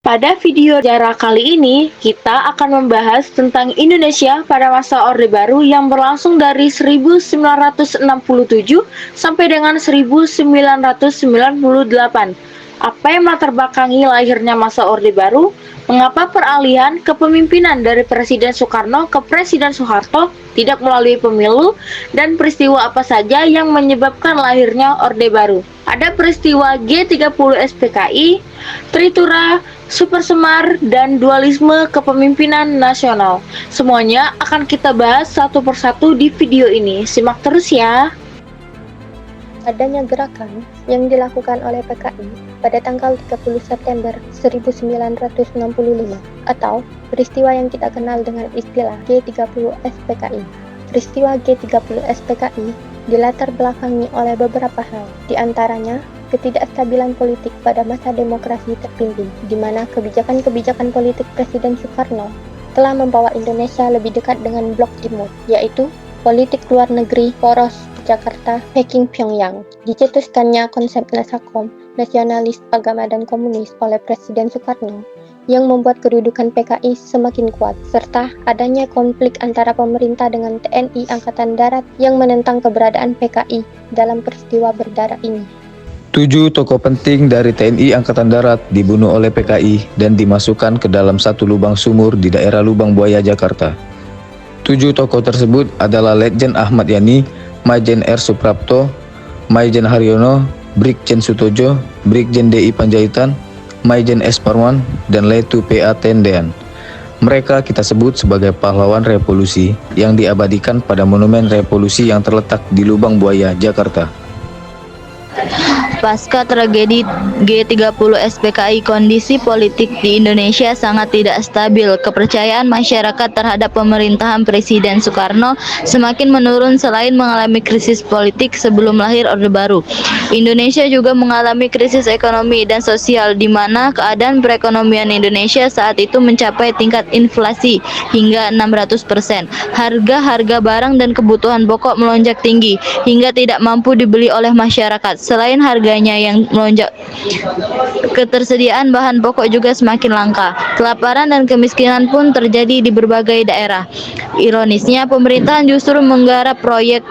Pada video sejarah kali ini, kita akan membahas tentang Indonesia pada masa Orde Baru yang berlangsung dari 1967 sampai dengan 1998. Apa yang melatar belakangi lahirnya masa Orde Baru? Mengapa peralihan kepemimpinan dari Presiden Soekarno ke Presiden Soeharto tidak melalui pemilu? Dan peristiwa apa saja yang menyebabkan lahirnya Orde Baru? Ada peristiwa G30 SPKI, Tritura, Super Semar, dan dualisme kepemimpinan nasional. Semuanya akan kita bahas satu persatu di video ini. Simak terus ya. Adanya gerakan yang dilakukan oleh PKI pada tanggal 30 September 1965 atau peristiwa yang kita kenal dengan istilah G30 SPKI. Peristiwa G30 SPKI dilatar belakangi oleh beberapa hal, di antaranya ketidakstabilan politik pada masa demokrasi terpimpin, di mana kebijakan-kebijakan politik Presiden Soekarno telah membawa Indonesia lebih dekat dengan blok timur, yaitu politik luar negeri poros Jakarta, Peking, Pyongyang. Dicetuskannya konsep Nasakom, nasionalis, agama, dan komunis oleh Presiden Soekarno yang membuat kedudukan PKI semakin kuat, serta adanya konflik antara pemerintah dengan TNI Angkatan Darat yang menentang keberadaan PKI dalam peristiwa berdarah ini. 7 tokoh penting dari TNI Angkatan Darat dibunuh oleh PKI dan dimasukkan ke dalam satu lubang sumur di daerah Lubang Buaya, Jakarta. 7 tokoh tersebut adalah Letjen Ahmad Yani, Maijen R. Suprapto, Maijen Haryono, Brigjen Sutojo, Brigjen DI Panjaitan, Maijen S. Parwan, dan Letu PA Tendean. Mereka kita sebut sebagai pahlawan revolusi yang diabadikan pada Monumen Revolusi yang terletak di Lubang Buaya, Jakarta. Pasca tragedi G30 SPKI, kondisi politik di Indonesia sangat tidak stabil. Kepercayaan masyarakat terhadap pemerintahan Presiden Soekarno semakin menurun. Selain mengalami krisis politik sebelum lahir Orde Baru, Indonesia juga mengalami krisis ekonomi dan sosial, di mana keadaan perekonomian Indonesia saat itu mencapai tingkat inflasi hingga 600%. Harga-harga barang dan kebutuhan pokok melonjak tinggi hingga tidak mampu dibeli oleh masyarakat. Selain harganya yang melonjak, ketersediaan bahan pokok juga semakin langka. Kelaparan dan kemiskinan pun terjadi di berbagai daerah. Ironisnya, pemerintahan justru menggarap proyek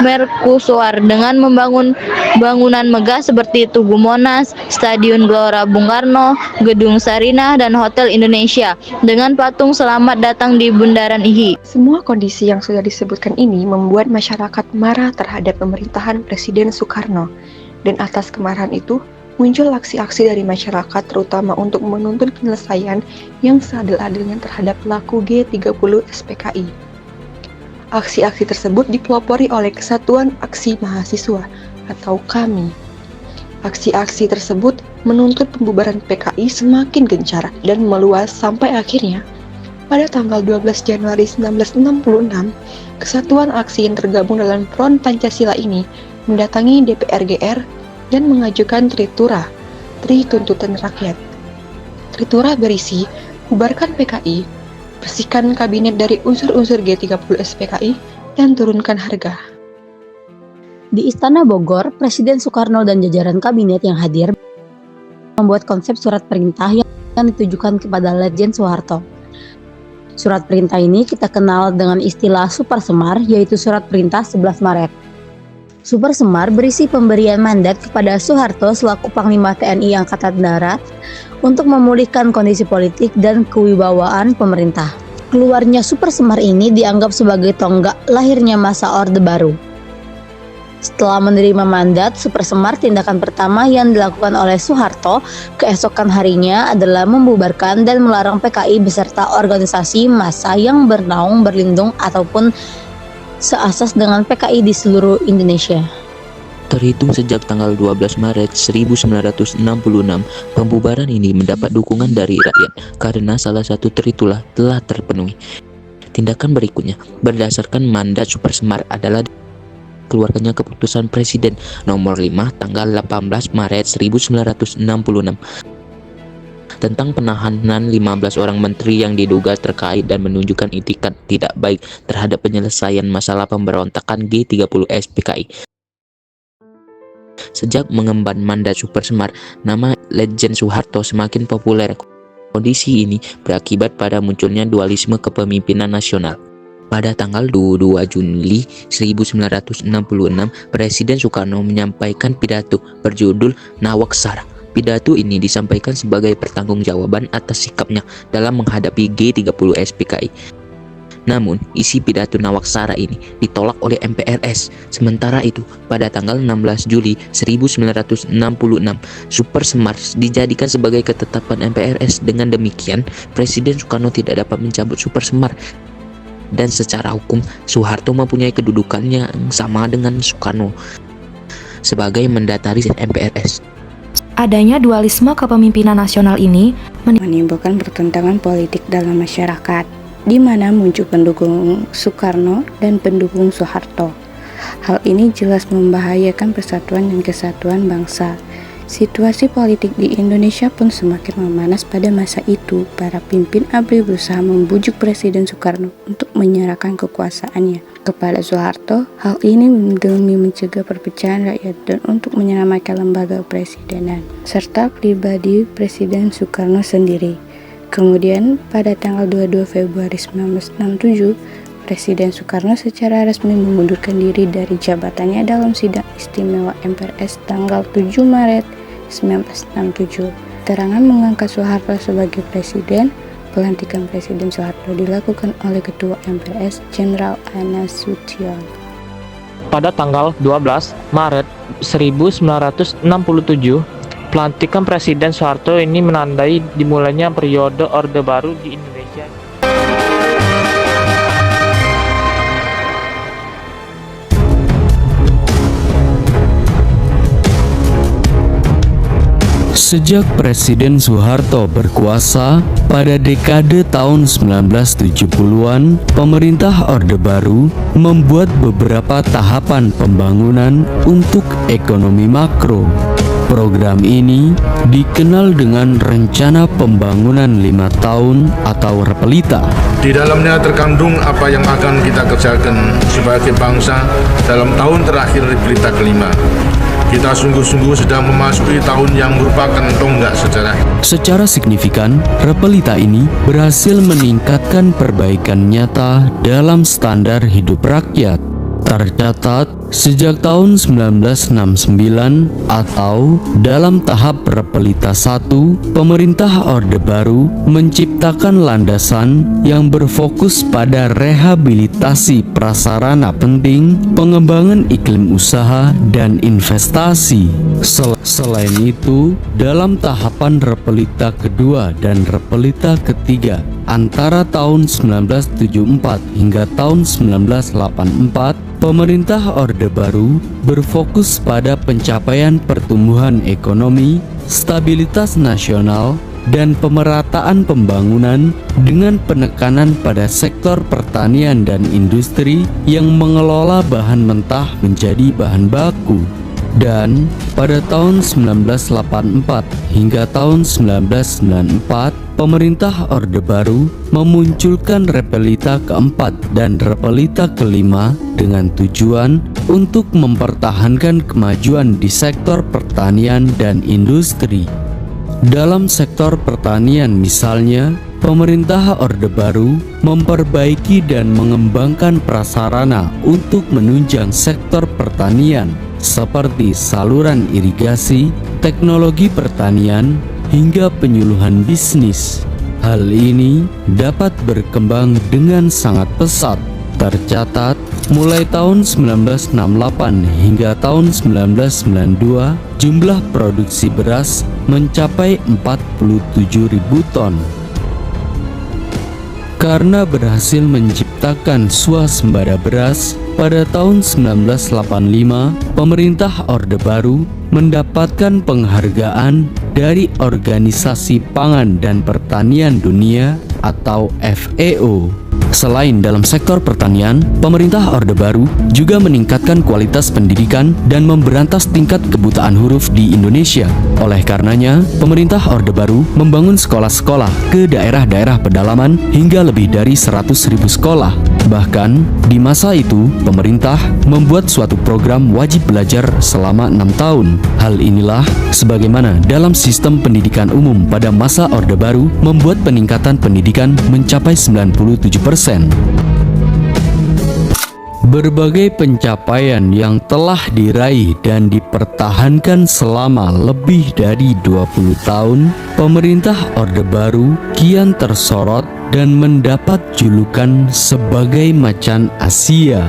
mercusuar dengan membangun bangunan megah seperti Tugu Monas, Stadion Gelora Bung Karno, Gedung Sarinah, dan Hotel Indonesia dengan patung selamat datang di Bundaran HI. Semua kondisi yang sudah disebutkan ini membuat masyarakat marah terhadap pemerintahan Presiden Soekarno. Dan atas kemarahan itu, muncul aksi-aksi dari masyarakat terutama untuk menuntut penyelesaian yang seadil-adilnya terhadap pelaku G30 SPKI. Aksi-aksi tersebut dipelopori oleh Kesatuan Aksi Mahasiswa atau KAMI. Aksi-aksi tersebut menuntut pembubaran PKI semakin gencar dan meluas sampai akhirnya pada tanggal 12 Januari 1966, Kesatuan Aksi yang tergabung dalam Front Pancasila ini mendatangi DPR GR dan mengajukan Tritura, Tri Tuntutan Rakyat. Tritura berisi bubarkan PKI, bersihkan kabinet dari unsur-unsur G30 SPKI, dan turunkan harga. Di Istana Bogor, Presiden Soekarno dan jajaran kabinet yang hadir membuat konsep surat perintah yang ditujukan kepada Letjen Soeharto. Surat perintah ini kita kenal dengan istilah Super Semar, yaitu surat perintah 11 Maret. Super Semar berisi pemberian mandat kepada Soeharto selaku Panglima TNI Angkatan Darat untuk memulihkan kondisi politik dan kewibawaan pemerintah. Keluarnya Super Semar ini dianggap sebagai tonggak lahirnya masa Orde Baru. Setelah menerima mandat Super Semar, tindakan pertama yang dilakukan oleh Soeharto keesokan harinya adalah membubarkan dan melarang PKI beserta organisasi massa yang bernaung, berlindung, ataupun seasas dengan PKI di seluruh Indonesia. Terhitung sejak tanggal 12 Maret 1966, pembubaran ini mendapat dukungan dari rakyat karena salah satu Tritulah telah terpenuhi. Tindakan berikutnya, berdasarkan mandat Super Semar, adalah keluarkannya keputusan Presiden nomor 5 tanggal 18 Maret 1966 tentang penahanan 15 orang menteri yang diduga terkait dan menunjukkan itikat tidak baik terhadap penyelesaian masalah pemberontakan G30 SPKI. Sejak mengemban mandat Super Semar, nama Letjen Soeharto semakin populer. Kondisi ini berakibat pada munculnya dualisme kepemimpinan nasional. Pada tanggal 22 Juli 1966, Presiden Soekarno menyampaikan pidato berjudul Nawaksara. Pidato ini disampaikan sebagai pertanggungjawaban atas sikapnya dalam menghadapi G30 SPKI. Namun, isi pidato Nawaksara ini ditolak oleh MPRS. Sementara itu, pada tanggal 16 Juli 1966, Super Semar dijadikan sebagai ketetapan MPRS. Dengan demikian, Presiden Soekarno tidak dapat mencabut Super Semar. Dan secara hukum, Soeharto mempunyai kedudukan yang sama dengan Soekarno sebagai mandataris MPRS. Adanya dualisme kepemimpinan nasional ini menimbulkan pertentangan politik dalam masyarakat, di mana muncul pendukung Soekarno dan pendukung Soeharto. Hal ini jelas membahayakan persatuan dan kesatuan bangsa. Situasi politik di Indonesia pun semakin memanas pada masa itu. Para pimpin ABRI berusaha membujuk Presiden Soekarno untuk menyerahkan kekuasaannya kepada Soeharto. Hal ini demi mencegah perpecahan rakyat dan untuk menyelamatkan lembaga presidenan serta pribadi Presiden Soekarno sendiri. Kemudian pada tanggal 22 Februari 1967, Presiden Soekarno secara resmi mengundurkan diri dari jabatannya dalam sidang istimewa MPRS tanggal 7 Maret 1967. Terangan mengangkat Soeharto sebagai presiden. Pelantikan Presiden Soeharto dilakukan oleh Ketua MPRS Jenderal A. Nasution. Pada tanggal 12 Maret 1967, pelantikan Presiden Soeharto ini menandai dimulainya periode Orde Baru di Indonesia. Sejak Presiden Soeharto berkuasa pada dekade tahun 1970-an, pemerintah Orde Baru membuat beberapa tahapan pembangunan untuk ekonomi makro. Program ini dikenal dengan Rencana Pembangunan 5 Tahun atau REPELITA. Di dalamnya terkandung apa yang akan kita kerjakan sebagai bangsa dalam tahun terakhir REPELITA kelima. Kita sungguh-sungguh sedang memasuki tahun yang merupakan tonggak sejarah. Secara signifikan, REPELITA ini berhasil meningkatkan perbaikan nyata dalam standar hidup rakyat. Tercatat sejak tahun 1969 atau dalam tahap REPELITA 1, pemerintah Orde Baru menciptakan landasan yang berfokus pada rehabilitasi prasarana penting, pengembangan iklim usaha, dan investasi. Selain itu, dalam tahapan REPELITA kedua dan REPELITA ketiga antara tahun 1974 hingga tahun 1984, pemerintah Orde Baru berfokus pada pencapaian pertumbuhan ekonomi, stabilitas nasional, dan pemerataan pembangunan dengan penekanan pada sektor pertanian dan industri yang mengelola bahan mentah menjadi bahan baku. Dan pada tahun 1984 hingga tahun 1994, pemerintah Orde Baru memunculkan REPELITA keempat dan REPELITA kelima dengan tujuan untuk mempertahankan kemajuan di sektor pertanian dan industri. Dalam sektor pertanian misalnya, pemerintah Orde Baru memperbaiki dan mengembangkan prasarana untuk menunjang sektor pertanian seperti saluran irigasi, teknologi pertanian, hingga penyuluhan bisnis. Hal ini dapat berkembang dengan sangat pesat. Tercatat mulai tahun 1968 hingga tahun 1992, jumlah produksi beras mencapai 47.000 ton. Karena berhasil menciptakan swasembada beras, pada tahun 1985, pemerintah Orde Baru mendapatkan penghargaan dari Organisasi Pangan dan Pertanian Dunia atau FAO. Selain dalam sektor pertanian, pemerintah Orde Baru juga meningkatkan kualitas pendidikan dan memberantas tingkat kebutaan huruf di Indonesia. Oleh karenanya, pemerintah Orde Baru membangun sekolah-sekolah ke daerah-daerah pedalaman hingga lebih dari 100.000 sekolah. Bahkan, di masa itu, pemerintah membuat suatu program wajib belajar selama 6 tahun. Hal inilah, sebagaimana dalam sistem pendidikan umum pada masa Orde Baru, membuat peningkatan pendidikan mencapai 97%. Berbagai pencapaian yang telah diraih dan dipertahankan selama lebih dari 20 tahun, pemerintah Orde Baru kian tersorot dan mendapat julukan sebagai macan Asia.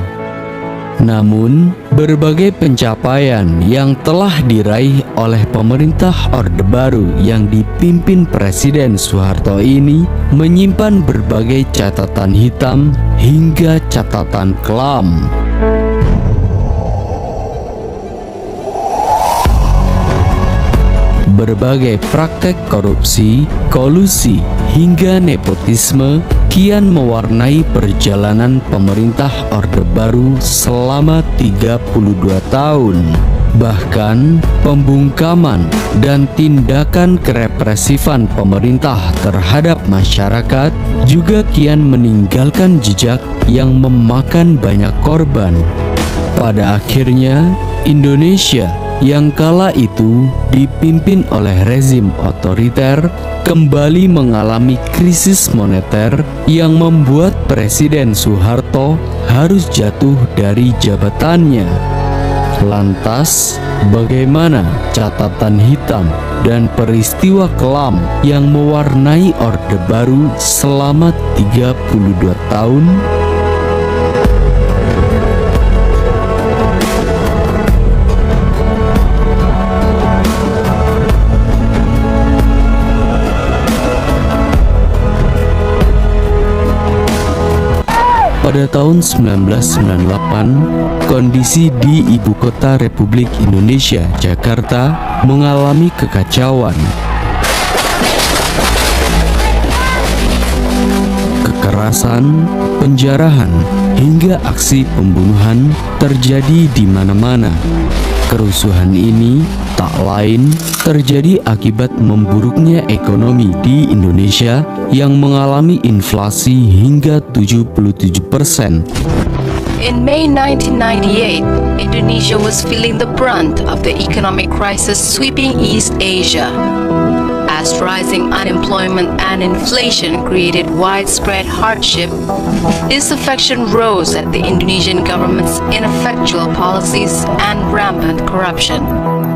Namun, berbagai pencapaian yang telah diraih oleh pemerintah Orde Baru yang dipimpin Presiden Soeharto ini menyimpan berbagai catatan hitam hingga catatan kelam. Berbagai praktek korupsi, kolusi, hingga nepotisme kian mewarnai perjalanan pemerintah Orde Baru selama 32 tahun. Bahkan, pembungkaman dan tindakan kerepresifan pemerintah terhadap masyarakat juga kian meninggalkan jejak yang memakan banyak korban. Pada akhirnya, Indonesia yang kala itu dipimpin oleh rezim otoriter kembali mengalami krisis moneter yang membuat Presiden Soeharto harus jatuh dari jabatannya. Lantas, bagaimana catatan hitam dan peristiwa kelam yang mewarnai Orde Baru selama 32 tahun? Pada tahun 1998, kondisi di ibu kota Republik Indonesia, Jakarta, mengalami kekacauan. Kekerasan, penjarahan, hingga aksi pembunuhan terjadi di mana-mana. Kerusuhan ini tak lain terjadi akibat memburuknya ekonomi di Indonesia yang mengalami inflasi hingga 77%. In May 1998, Indonesia was feeling the brunt of the economic crisis sweeping East Asia. As rising unemployment and inflation created widespread hardship, disaffection rose at the Indonesian government's ineffectual policies and rampant corruption.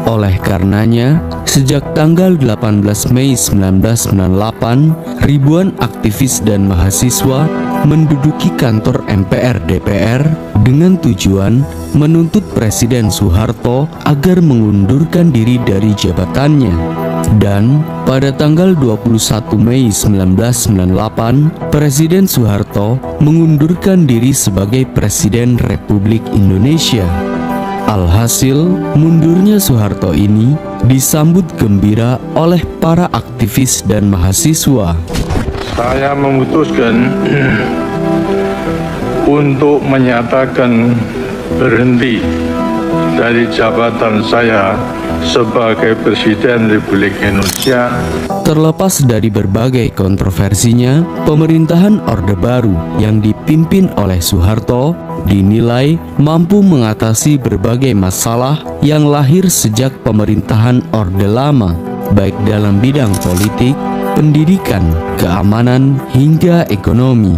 Oleh karenanya, sejak tanggal 18 Mei 1998, ribuan aktivis dan mahasiswa menduduki kantor MPR DPR dengan tujuan menuntut Presiden Soeharto agar mengundurkan diri dari jabatannya. Dan pada tanggal 21 Mei 1998, Presiden Soeharto mengundurkan diri sebagai Presiden Republik Indonesia. Alhasil, mundurnya Soeharto ini disambut gembira oleh para aktivis dan mahasiswa. Saya memutuskan untuk menyatakan berhenti dari jabatan saya sebagai Presiden Republik Indonesia. Terlepas dari berbagai kontroversinya, pemerintahan Orde Baru yang dipimpin oleh Soeharto dinilai mampu mengatasi berbagai masalah yang lahir sejak pemerintahan Orde Lama, baik dalam bidang politik, pendidikan, keamanan, hingga ekonomi.